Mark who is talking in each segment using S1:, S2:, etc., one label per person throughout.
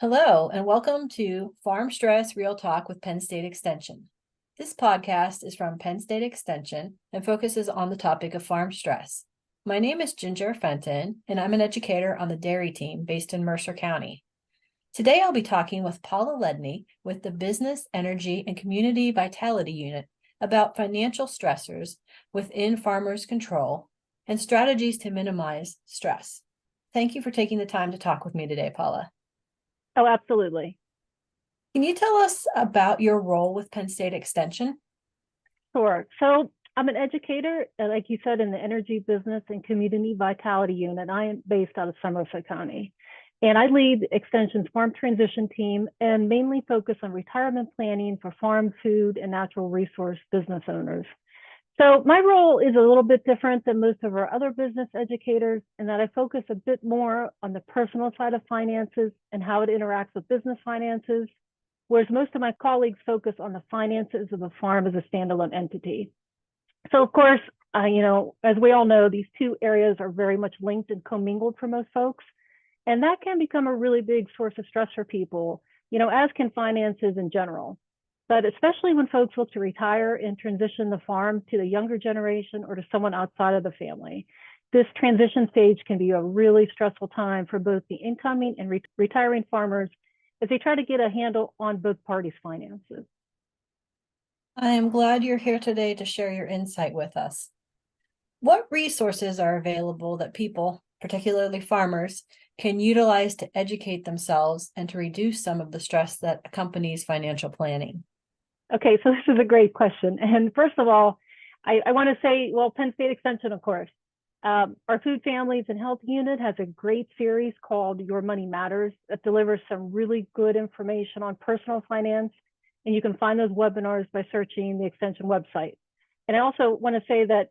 S1: Hello, and welcome to Farm Stress Real Talk with Penn State Extension. This podcast is from Penn State Extension and focuses on the topic of farm stress. My name is Ginger Fenton, and I'm an educator on the dairy team based in Mercer County. Today, I'll be talking with Paula Ledney with the Business, Energy, and Community Vitality Unit about financial stressors within farmers' control and strategies to minimize stress. Thank you for taking the time to talk with me today, Paula.
S2: Oh, absolutely.
S1: Can you tell us about your role with Penn State Extension?
S2: Sure. So I'm an educator, like you said, in the Energy, Business, and Community Vitality Unit. I am based out of Somerset County. And I lead Extension's farm transition team and mainly focus on retirement planning for farm, food, and natural resource business owners. So my role is a little bit different than most of our other business educators in that I focus a bit more on the personal side of finances and how it interacts with business finances, whereas most of my colleagues focus on the finances of the farm as a standalone entity. So of course, as we all know, these two areas are very much linked and commingled for most folks. And that can become a really big source of stress for people, as can finances in general. But especially when folks look to retire and transition the farm to the younger generation or to someone outside of the family. This transition stage can be a really stressful time for both the incoming and retiring farmers as they try to get a handle on both parties' finances.
S1: I am glad you're here today to share your insight with us. What resources are available that people, particularly farmers, can utilize to educate themselves and to reduce some of the stress that accompanies financial planning?
S2: Okay, so this is a great question. And first of all, I want to say, well, Penn State Extension, of course. Our Food, Families, and Health Unit has a great series called Your Money Matters that delivers some really good information on personal finance. And you can find those webinars by searching the Extension website. And I also want to say that,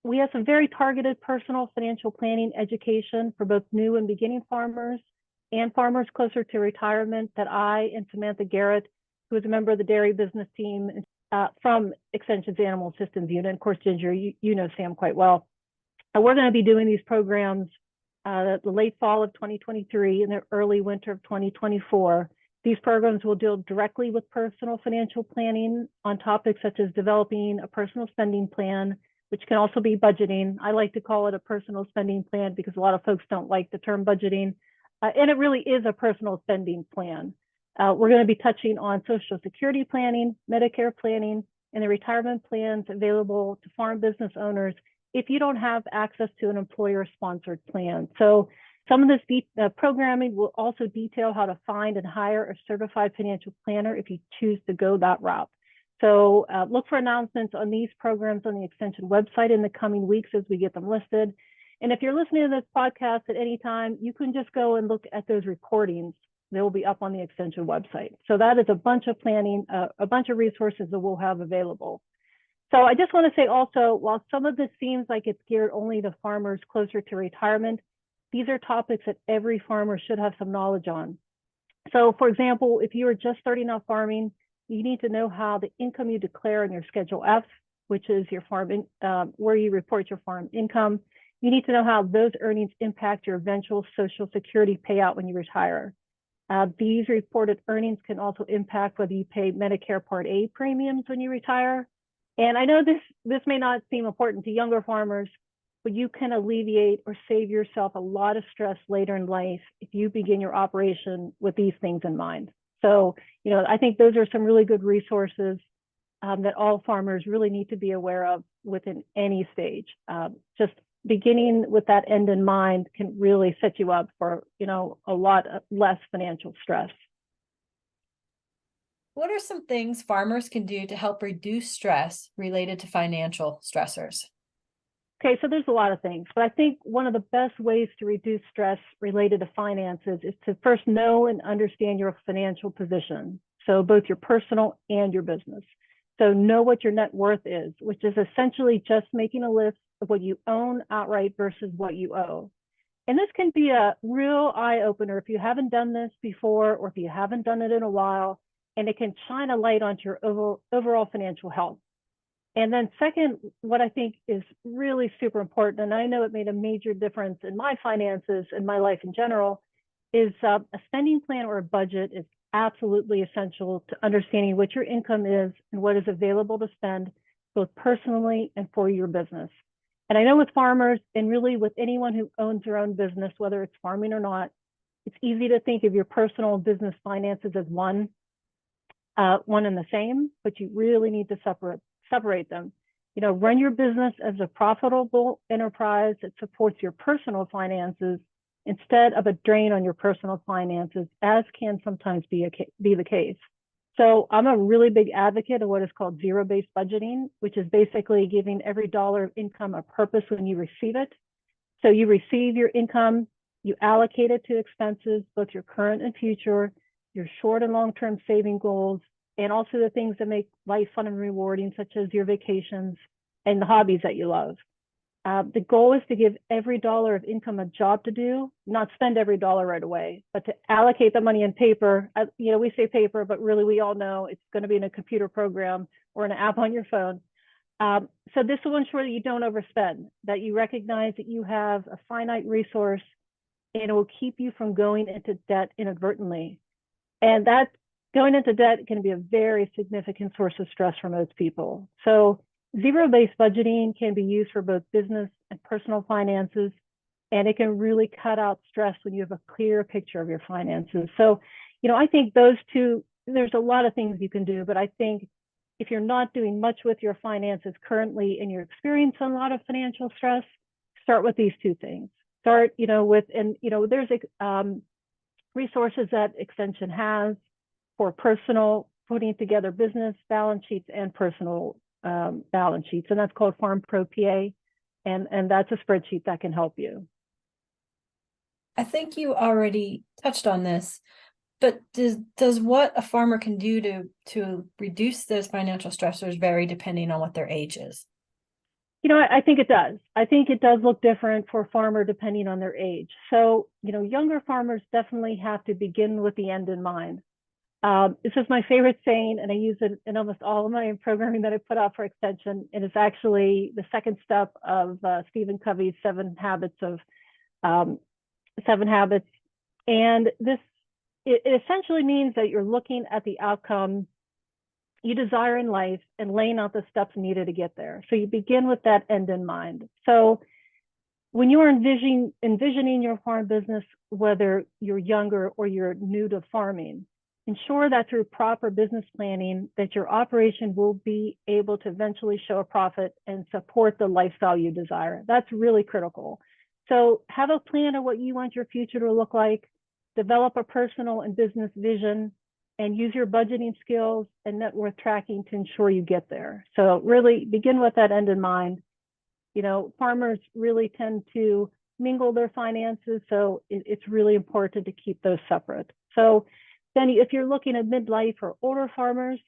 S2: we have some very targeted personal financial planning education for both new and beginning farmers and farmers closer to retirement that I and Samantha Garrett, who is a member of the dairy business team from Extension's Animal Systems Unit. Of course, Ginger, you know Sam quite well. We're going to be doing these programs the late fall of 2023 and the early winter of 2024. These programs will deal directly with personal financial planning on topics such as developing a personal spending plan, which can also be budgeting. I like to call it a personal spending plan because a lot of folks don't like the term budgeting. And it really is a personal spending plan. We're going to be touching on Social Security planning, Medicare planning, and the retirement plans available to farm business owners if you don't have access to an employer-sponsored plan. So some of this programming will also detail how to find and hire a certified financial planner if you choose to go that route. So look for announcements on these programs on the Extension website in the coming weeks as we get them listed. And if you're listening to this podcast at any time, you can just go and look at those recordings. They will be up on the Extension website. So that is a bunch of planning, a bunch of resources that we'll have available. So I just want to say also, while some of this seems like it's geared only to farmers closer to retirement, these are topics that every farmer should have some knowledge on. So for example, if you are just starting out farming, you need to know how the income you declare in your Schedule F, which is your farm, where you report your farm income. You need to know how those earnings impact your eventual Social Security payout when you retire. These reported earnings can also impact whether you pay Medicare Part A premiums when you retire. And I know this may not seem important to younger farmers, but you can alleviate or save yourself a lot of stress later in life if you begin your operation with these things in mind. So, I think those are some really good resources that all farmers really need to be aware of within any stage. Just beginning with that end in mind can really set you up for, a lot less financial stress.
S1: What are some things farmers can do to help reduce stress related to financial stressors?
S2: Okay, so there's a lot of things, but I think one of the best ways to reduce stress related to finances is to first know and understand your financial position. So both your personal and your business. So know what your net worth is, which is essentially just making a list of what you own outright versus what you owe. And this can be a real eye opener if you haven't done this before or if you haven't done it in a while, and it can shine a light onto your overall financial health. And then second, what I think is really super important, and I know it made a major difference in my finances and my life in general, is a spending plan or a budget is absolutely essential to understanding what your income is and what is available to spend, both personally and for your business. And I know with farmers and really with anyone who owns their own business, whether it's farming or not, it's easy to think of your personal and business finances as one and the same, but you really need to separate them. Run your business as a profitable enterprise that supports your personal finances instead of a drain on your personal finances, as can sometimes be the case. So I'm a really big advocate of what is called zero-based budgeting, which is basically giving every dollar of income a purpose when you receive it. So you receive your income, you allocate it to expenses, both your current and future, your short and long-term saving goals, and also the things that make life fun and rewarding, such as your vacations and the hobbies that you love. The goal is to give every dollar of income a job to do, not spend every dollar right away, but to allocate the money in paper. We say paper, but really we all know it's going to be in a computer program or an app on your phone. So this will ensure that you don't overspend, that you recognize that you have a finite resource, and it will keep you from going into debt inadvertently. And that going into debt can be a very significant source of stress for most people. So zero-based budgeting can be used for both business and personal finances, and it can really cut out stress when you have a clear picture of your finances. So, I think those two, there's a lot of things you can do, but I think if you're not doing much with your finances currently and you're experiencing a lot of financial stress, start with these two things. Start, there's resources that Extension has for personal, putting together business balance sheets and personal balance sheets, and that's called Farm Pro PA, and that's a spreadsheet that can help you.
S1: I think you already touched on this, but does what a farmer can do to reduce those financial stressors vary depending on what their age is?
S2: I think it does. I think it does look different for a farmer depending on their age. So, younger farmers definitely have to begin with the end in mind. This is my favorite saying, and I use it in almost all of my programming that I put out for Extension. And it's actually the second step of Stephen Covey's 7 Habits. And it essentially means that you're looking at the outcome you desire in life and laying out the steps needed to get there. So you begin with that end in mind. So when you're envisioning your farm business, whether you're younger or you're new to farming, ensure that through proper business planning that your operation will be able to eventually show a profit and support the lifestyle you desire. That's really critical. So have a plan of what you want your future to look like, develop a personal and business vision, and use your budgeting skills and net worth tracking to ensure you get there. So really begin with that end in mind. Farmers really tend to mingle their finances, so it's really important to keep those separate. So then if you're looking at midlife or older farmers,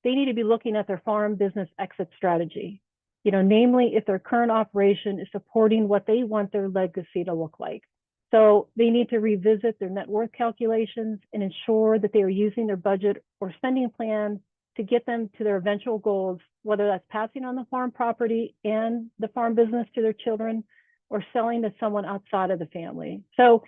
S2: they need to be looking at their farm business exit strategy. Namely, if their current operation is supporting what they want their legacy to look like. So they need to revisit their net worth calculations and ensure that they are using their budget or spending plan to get them to their eventual goals, whether that's passing on the farm property and the farm business to their children or selling to someone outside of the family. So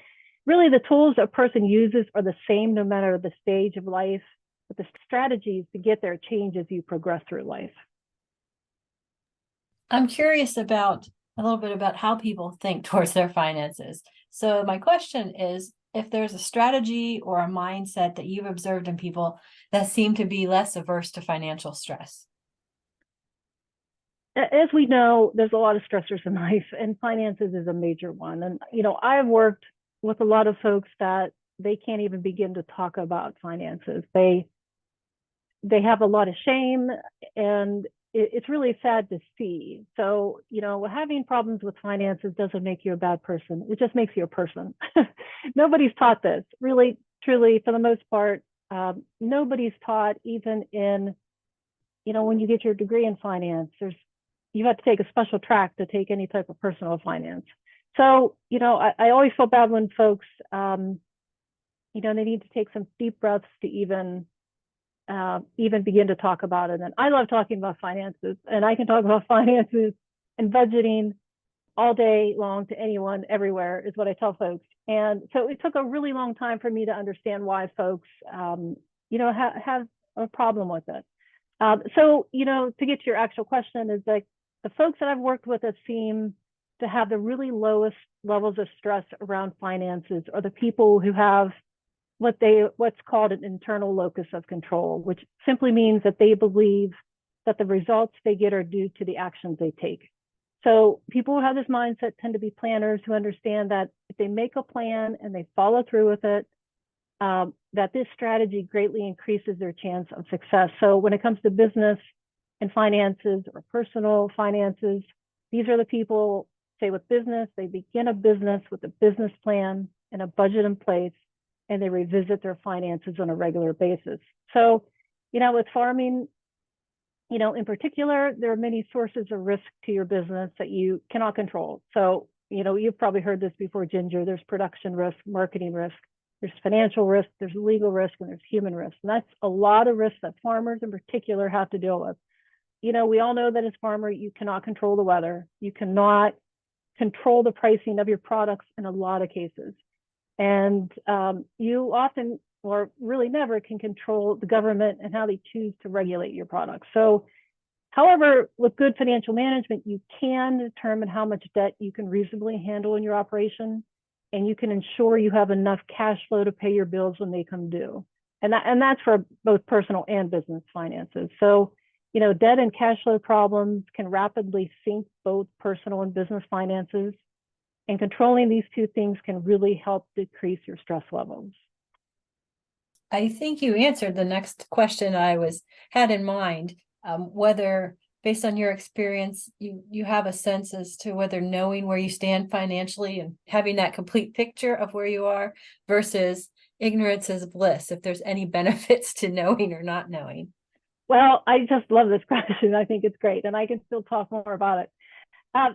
S2: really the tools a person uses are the same no matter the stage of life, but the strategies to get there change as you progress through life.
S1: I'm curious about a little bit about how people think towards their finances. So my question is, if there's a strategy or a mindset that you've observed in people that seem to be less averse to financial stress.
S2: As we know, there's a lot of stressors in life, and finances is a major one. And, I've worked with a lot of folks that they can't even begin to talk about finances. They have a lot of shame, and it's really sad to see. So, having problems with finances doesn't make you a bad person. It just makes you a person. Nobody's taught this. Really, truly, for the most part, nobody's taught, even in, when you get your degree in finance, you have to take a special track to take any type of personal finance. So, I always feel bad when folks, they need to take some deep breaths to even begin to talk about it. And I love talking about finances, and I can talk about finances and budgeting all day long to anyone, everywhere, is what I tell folks. And so it took a really long time for me to understand why folks, have a problem with it. To get to your actual question is like the folks that I've worked with that seem to have the really lowest levels of stress around finances are the people who have what's called an internal locus of control, which simply means that they believe that the results they get are due to the actions they take. So people who have this mindset tend to be planners who understand that if they make a plan and they follow through with it, that this strategy greatly increases their chance of success. So when it comes to business and finances or personal finances, these are the people, say with business, they begin a business with a business plan and a budget in place, and they revisit their finances on a regular basis. So, with farming, in particular, there are many sources of risk to your business that you cannot control. So, you've probably heard this before, Ginger. There's production risk, marketing risk, there's financial risk, there's legal risk, and there's human risk. And that's a lot of risks that farmers in particular have to deal with. We all know that as farmer, you cannot control the weather. You cannot control the pricing of your products in a lot of cases. And you often, or really never, can control the government and how they choose to regulate your products. So, however, with good financial management, you can determine how much debt you can reasonably handle in your operation, and you can ensure you have enough cash flow to pay your bills when they come due. And that's for both personal and business finances. So, debt and cash flow problems can rapidly sink both personal and business finances. And controlling these two things can really help decrease your stress levels.
S1: I think you answered the next question I had in mind, whether based on your experience, you have a sense as to whether knowing where you stand financially and having that complete picture of where you are versus ignorance is bliss, if there's any benefits to knowing or not knowing.
S2: Well, I just love this question. I think it's great, and I can still talk more about it.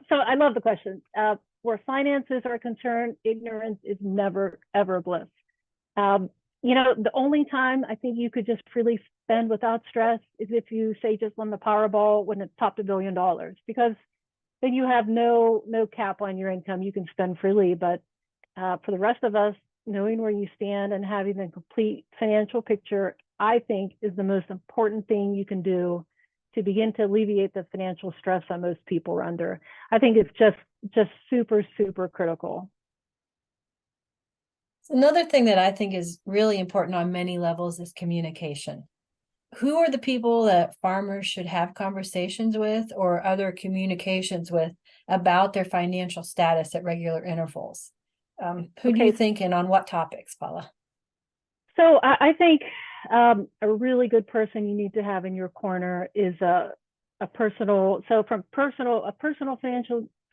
S2: So I love the question. Where finances are concerned, ignorance is never, ever bliss. The only time I think you could just freely spend without stress is if you, say, just won the Powerball when it topped $1 billion, because then you have no cap on your income. You can spend freely. But for the rest of us, knowing where you stand and having the complete financial picture, I think, is the most important thing you can do to begin to alleviate the financial stress that most people are under. I think it's just super, super critical.
S1: Another thing that I think is really important on many levels is communication. Who are the people that farmers should have conversations with or other communications with about their financial status at regular intervals? Who do you think, and on what topics, Paula?
S2: So I think a really good person you need to have in your corner is a personal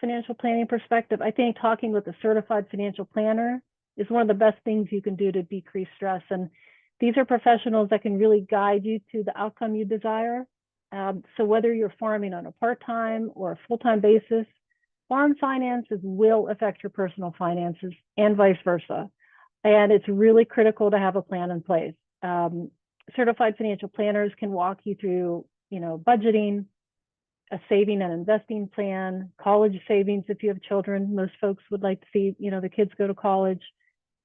S2: financial planning perspective. I think talking with a certified financial planner is one of the best things you can do to decrease stress. And these are professionals that can really guide you to the outcome you desire. So whether you're farming on a part-time or a full-time basis, farm finances will affect your personal finances and vice versa. And it's really critical to have a plan in place. Certified financial planners can walk you through, budgeting, a saving and investing plan, college savings if you have children. Most folks would like to see, the kids go to college,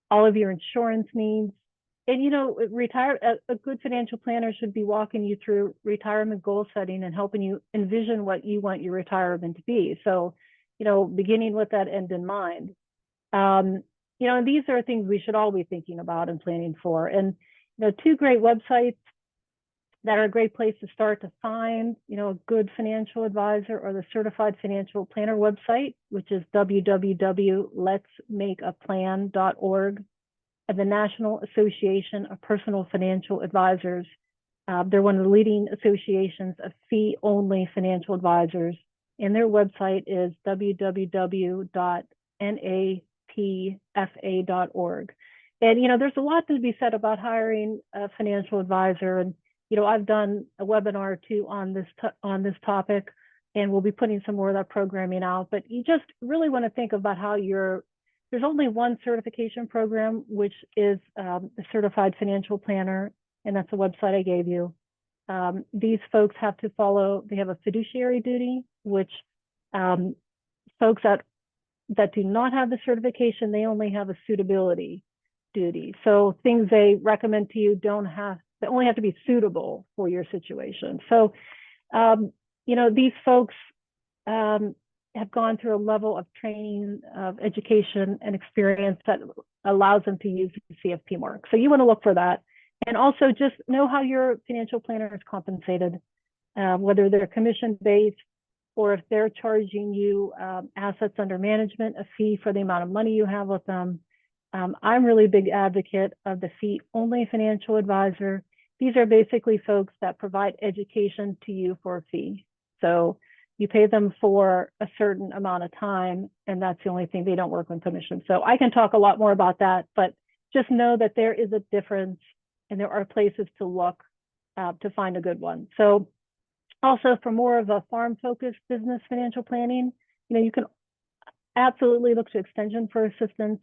S2: all of your insurance needs. And, a good financial planner should be walking you through retirement goal setting and helping you envision what you want your retirement to be. So, beginning with that end in mind. And these are things we should all be thinking about and planning for. And, two great websites that are a great place to start to find, a good financial advisor, or the Certified Financial Planner website, which is www.letsmakeaplan.org, and the National Association of Personal Financial Advisors. They're one of the leading associations of fee-only financial advisors, and their website is www.napfa.org. And, there's a lot to be said about hiring a financial advisor. And, I've done a webinar or two on this topic, and we'll be putting some more of that programming out. But you just really want to think about how there's only one certification program, which is the Certified Financial Planner, and that's the website I gave you. These folks have a fiduciary duty, which folks that that do not have the certification, they only have a suitability duty. So things they recommend to you they only have to be suitable for your situation. So, these folks have gone through a level of training, of education and experience that allows them to use the CFP mark. So you want to look for that. And also just know how your financial planner is compensated, whether they're commission-based or if they're charging you assets under management, a fee for the amount of money you have with them. I'm really a big advocate of the fee-only financial advisor. These are basically folks that provide education to you for a fee. So you pay them for a certain amount of time, and that's the only thing. They don't work on commission. So I can talk a lot more about that, but just know that there is a difference and there are places to look to find a good one. So also for more of a farm-focused business financial planning, you can absolutely look to extension for assistance.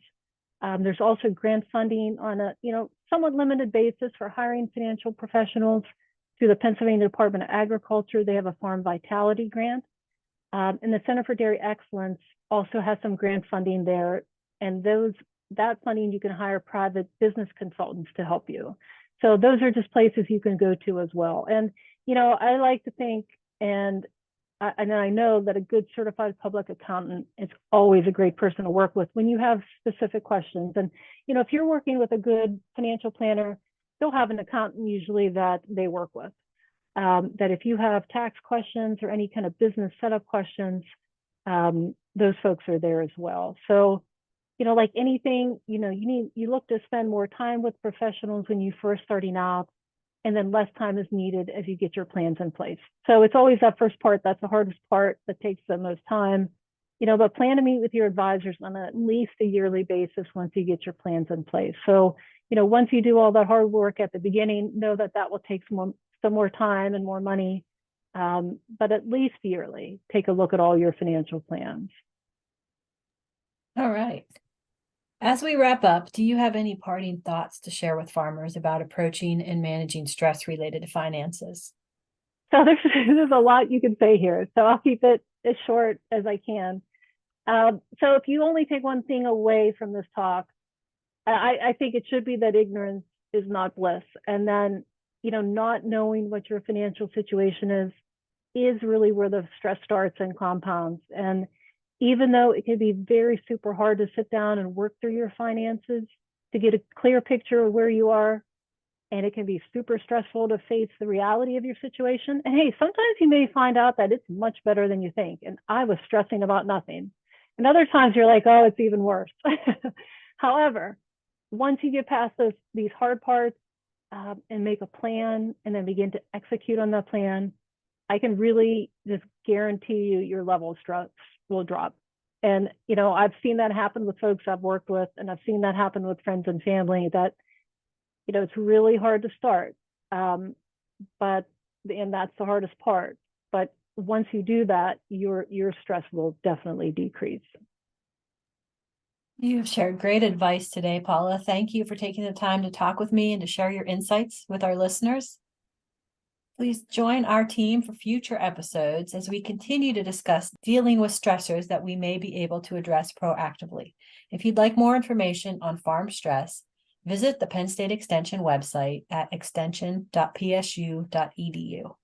S2: There's also grant funding on a somewhat limited basis for hiring financial professionals through the Pennsylvania Department of Agriculture. They have a farm vitality grant. And the Center for Dairy Excellence also has some grant funding there. And that funding, you can hire private business consultants to help you. So those are just places you can go to as well. And, I like to think, and I know that a good certified public accountant is always a great person to work with when you have specific questions. And, if you're working with a good financial planner, they'll have an accountant usually that they work with. That if you have tax questions or any kind of business setup questions, those folks are there as well. So, like anything, you look to spend more time with professionals when you first starting out, and then less time is needed as you get your plans in place. So it's always that first part that's the hardest part, that takes the most time. But plan to meet with your advisors on at least a yearly basis once you get your plans in place. So, once you do all that hard work at the beginning, know that will take some more time and more money, but at least yearly, take a look at all your financial plans.
S1: All right. As we wrap up, do you have any parting thoughts to share with farmers about approaching and managing stress related to finances?
S2: So there's a lot you can say here, so I'll keep it as short as I can. So if you only take one thing away from this talk, I think it should be that ignorance is not bliss. And then, not knowing what your financial situation is really where the stress starts and compounds. And even though it can be very super hard to sit down and work through your finances to get a clear picture of where you are, and it can be super stressful to face the reality of your situation. And hey, sometimes you may find out that it's much better than you think. And I was stressing about nothing. And other times you're like, oh, it's even worse. However, once you get past these hard parts and make a plan and then begin to execute on that plan, I can really just guarantee you your level of stress will drop. And, I've seen that happen with folks I've worked with, and I've seen that happen with friends and family that, it's really hard to start. And that's the hardest part. But once you do that, your stress will definitely decrease.
S1: You've shared great advice today, Paula. Thank you for taking the time to talk with me and to share your insights with our listeners. Please join our team for future episodes as we continue to discuss dealing with stressors that we may be able to address proactively. If you'd like more information on farm stress, visit the Penn State Extension website at extension.psu.edu.